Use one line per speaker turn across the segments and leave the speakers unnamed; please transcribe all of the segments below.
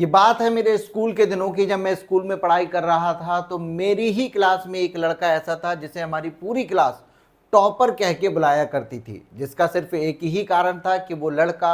ये बात है मेरे स्कूल के दिनों की, जब मैं स्कूल में पढ़ाई कर रहा था तो मेरी ही क्लास में एक लड़का ऐसा था जिसे हमारी पूरी क्लास टॉपर कह के बुलाया करती थी, जिसका सिर्फ एक ही कारण था कि वो लड़का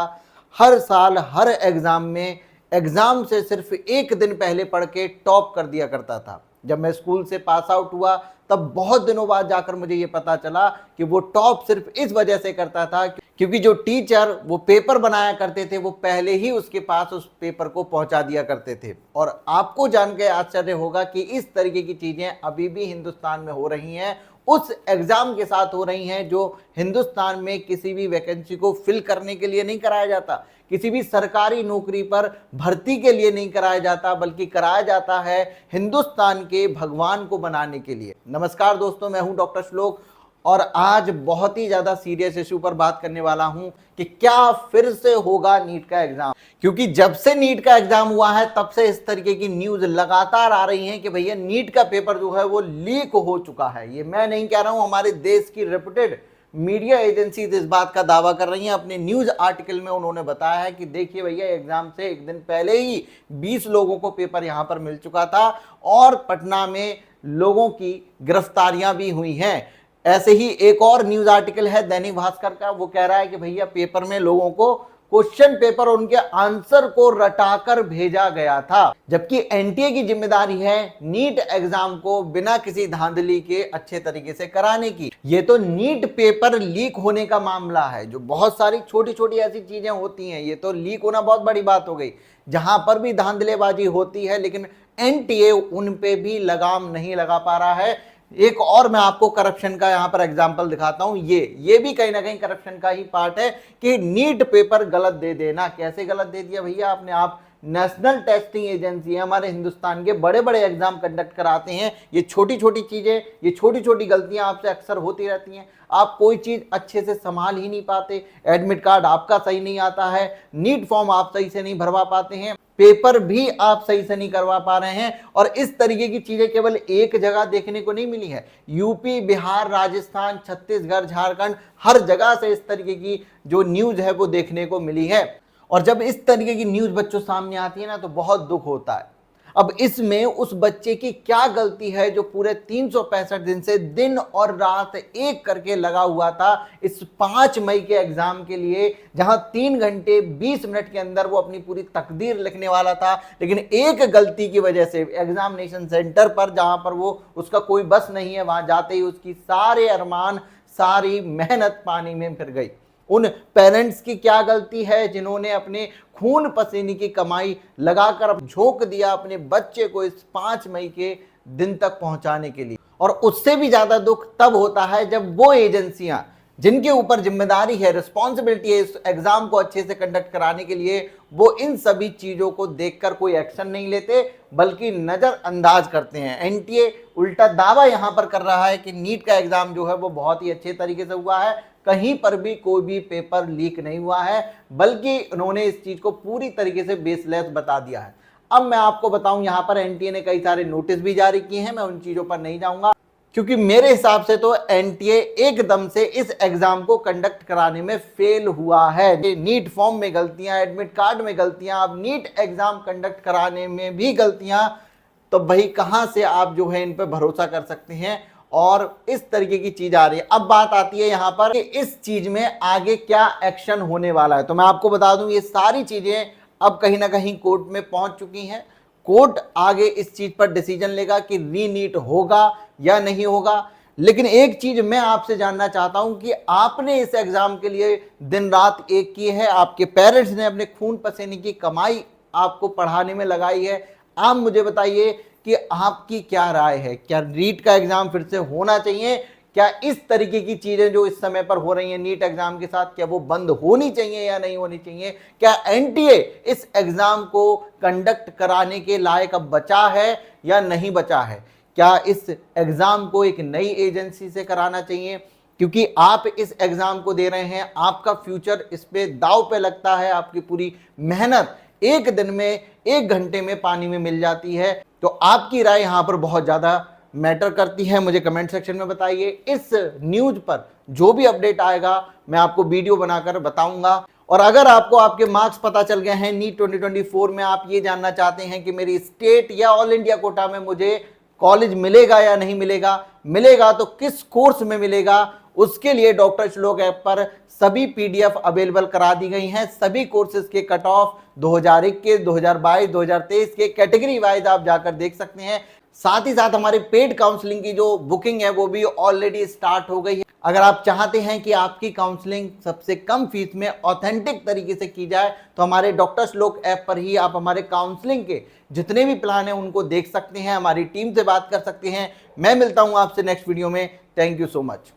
हर साल हर एग्जाम में एग्जाम से सिर्फ एक दिन पहले पढ़ के टॉप कर दिया करता था। जब मैं स्कूल से पास आउट हुआ तब बहुत दिनों बाद जाकर मुझे ये पता चला कि वो टॉप सिर्फ इस वजह से करता था क्योंकि जो टीचर वो पेपर बनाया करते थे वो पहले ही उसके पास उस पेपर को पहुंचा दिया करते थे। और आपको जान के आश्चर्य होगा कि इस तरीके की चीजें अभी भी हिंदुस्तान में हो रही हैं, उस एग्जाम के साथ हो रही हैं जो हिंदुस्तान में किसी भी वैकेंसी को फिल करने के लिए नहीं कराया जाता, किसी भी सरकारी नौकरी पर भर्ती के लिए नहीं कराया जाता, बल्कि कराया जाता है हिंदुस्तान के भगवान को बनाने के लिए। नमस्कार दोस्तों, मैं हूं डॉक्टर श्लोक और आज बहुत ही ज्यादा सीरियस इशू पर बात करने वाला हूं कि क्या फिर से होगा नीट का एग्जाम। क्योंकि जब से नीट का एग्जाम हुआ है तब से इस तरीके की न्यूज लगातार आ रही हैं कि भैया नीट का पेपर जो है वो लीक हो चुका है। ये मैं नहीं कह रहा हूं, हमारे देश की रेपुटेड मीडिया एजेंसी इस बात का दावा कर रही हैं। अपने न्यूज आर्टिकल में उन्होंने बताया है कि देखिए भैया, एग्जाम से एक दिन पहले ही 20 लोगों को पेपर यहां पर मिल चुका था और पटना में लोगों की गिरफ्तारियां भी हुई हैं। ऐसे ही एक और न्यूज आर्टिकल है दैनिक भास्कर का, वो कह रहा है कि भैया पेपर में लोगों को क्वेश्चन पेपर और उनके आंसर को रटाकर भेजा गया था, जबकि एनटीए की जिम्मेदारी है नीट एग्जाम को बिना किसी धांधली के अच्छे तरीके से कराने की। ये तो नीट पेपर लीक होने का मामला है, जो बहुत सारी छोटी छोटी ऐसी चीजें होती हैं, ये तो लीक होना बहुत बड़ी बात हो गई। जहां पर भी धांधलेबाजी होती है लेकिन एनटीए उन पे भी लगाम नहीं लगा पा रहा है। एक और मैं आपको करप्शन का यहां पर एग्जांपल दिखाता हूं। ये भी कहीं ना कहीं करप्शन का ही पार्ट है कि नीट पेपर गलत दे देना। कैसे गलत दे दिया भैया आपने? आप नेशनल टेस्टिंग एजेंसी है, हमारे हिंदुस्तान के बड़े बड़े एग्जाम कंडक्ट कराते हैं। ये छोटी छोटी चीजें, ये छोटी छोटी गलतियां आपसे अक्सर होती रहती हैं। आप कोई चीज अच्छे से संभाल ही नहीं पाते, एडमिट कार्ड आपका सही नहीं आता है, नीट फॉर्म आप सही से नहीं भरवा पाते हैं, पेपर भी आप सही से नहीं करवा पा रहे हैं। और इस तरीके की चीजें केवल एक जगह देखने को नहीं मिली है, यूपी, बिहार, राजस्थान, छत्तीसगढ़, झारखंड, हर जगह से इस तरीके की जो न्यूज है वो देखने को मिली है। और जब इस तरीके की न्यूज बच्चों सामने आती है ना तो बहुत दुख होता है। अब इसमें उस बच्चे की क्या गलती है जो पूरे 365 दिन से दिन और रात एक करके लगा हुआ था इस 5 मई के एग्जाम के लिए, जहां 3 घंटे 20 मिनट के अंदर वो अपनी पूरी तकदीर लिखने वाला था। लेकिन एक गलती की वजह से एग्जामिनेशन सेंटर पर, जहां पर वो उसका कोई बस नहीं है, वहां जाते ही उसकी सारे अरमान, सारी मेहनत पानी में फिर गई। उन पेरेंट्स की क्या गलती है जिन्होंने अपने खून पसीने की कमाई लगाकर झोंक दिया अपने बच्चे को इस 5 मई के दिन तक पहुंचाने के लिए। और उससे भी ज्यादा दुख तब होता है जब वो एजेंसियां जिनके ऊपर जिम्मेदारी है, रिस्पॉन्सिबिलिटी है इस एग्जाम को अच्छे से कंडक्ट कराने के लिए, वो इन सभी चीजों को देखकर कोई एक्शन नहीं लेते बल्कि नजरअंदाज करते हैं। एनटीए उल्टा दावा यहां पर कर रहा है कि नीट का एग्जाम जो है वो बहुत ही अच्छे तरीके से हुआ है, कहीं पर भी कोई भी पेपर लीक नहीं हुआ है, बल्कि उन्होंने इस चीज को पूरी तरीके से बेसलेस बता दिया है। अब मैं आपको बताऊं, यहां पर एनटीए ने कई सारे नोटिस भी जारी किए हैं, मैं उन चीजों पर नहीं जाऊंगा क्योंकि मेरे हिसाब से तो एनटीए एकदम से इस एग्जाम को कंडक्ट कराने में फेल हुआ है। नीट फॉर्म में गलतियां, एडमिट कार्ड में गलतियां, अब नीट एग्जाम कंडक्ट कराने में भी गलतियां, तो भाई कहां से आप जो है इन पर भरोसा कर सकते हैं? और इस तरीके की चीज आ रही है। अब बात आती है यहां पर कि इस चीज में आगे क्या एक्शन होने वाला है। तो मैं आपको बता दूं, ये सारी चीजें अब कहीं ना कहीं कोर्ट में पहुंच चुकी हैं। कोर्ट आगे इस चीज पर डिसीजन लेगा कि रीनीट होगा या नहीं होगा। लेकिन एक चीज मैं आपसे जानना चाहता हूं कि आपने इस एग्जाम के लिए दिन रात एक की है, आपके पेरेंट्स ने अपने खून पसीने की कमाई आपको पढ़ाने में लगाई है। आप मुझे बताइए कि आपकी क्या राय है? क्या नीट का एग्जाम फिर से होना चाहिए? क्या इस तरीके की चीजें जो इस समय पर हो रही हैं नीट एग्जाम के साथ, क्या वो बंद होनी चाहिए या नहीं होनी चाहिए? क्या एनटीए इस एग्जाम को कंडक्ट कराने के लायक अब बचा है या नहीं बचा है? क्या इस एग्जाम को एक नई एजेंसी से कराना चाहिए? क्योंकि आप इस एग्जाम को दे रहे हैं, आपका फ्यूचर इस पे दांव पे लगता है, आपकी पूरी मेहनत एक दिन में, एक घंटे में पानी में मिल जाती है। तो आपकी राय यहां पर बहुत ज्यादा मैटर करती है, मुझे कमेंट सेक्शन में बताइए। इस न्यूज पर जो भी अपडेट आएगा मैं आपको वीडियो बनाकर बताऊंगा। और अगर आपको आपके मार्क्स पता चल गए हैं नीट 2024 में, आप ये जानना चाहते हैं कि मेरी स्टेट या ऑल इंडिया कोटा में मुझे कॉलेज मिलेगा या नहीं मिलेगा, मिलेगा तो किस कोर्स में मिलेगा, उसके लिए डॉक्टर श्लोक ऐप पर सभी पीडीएफ अवेलेबल करा दी गई हैं। सभी कोर्सेज के कट ऑफ 2021, 2022, 2023 के कैटेगरी वाइज आप जाकर देख सकते हैं। साथ ही साथ हमारे पेड काउंसलिंग की जो बुकिंग है वो भी ऑलरेडी स्टार्ट हो गई है। अगर आप चाहते हैं कि आपकी काउंसलिंग सबसे कम फीस में ऑथेंटिक तरीके से की जाए तो हमारे डॉक्टर श्लोक ऐप पर ही आप हमारे काउंसलिंग के जितने भी प्लान हैं उनको देख सकते हैं, हमारी टीम से बात कर सकते हैं। मैं मिलता हूं आपसे नेक्स्ट वीडियो में। Thank you so much.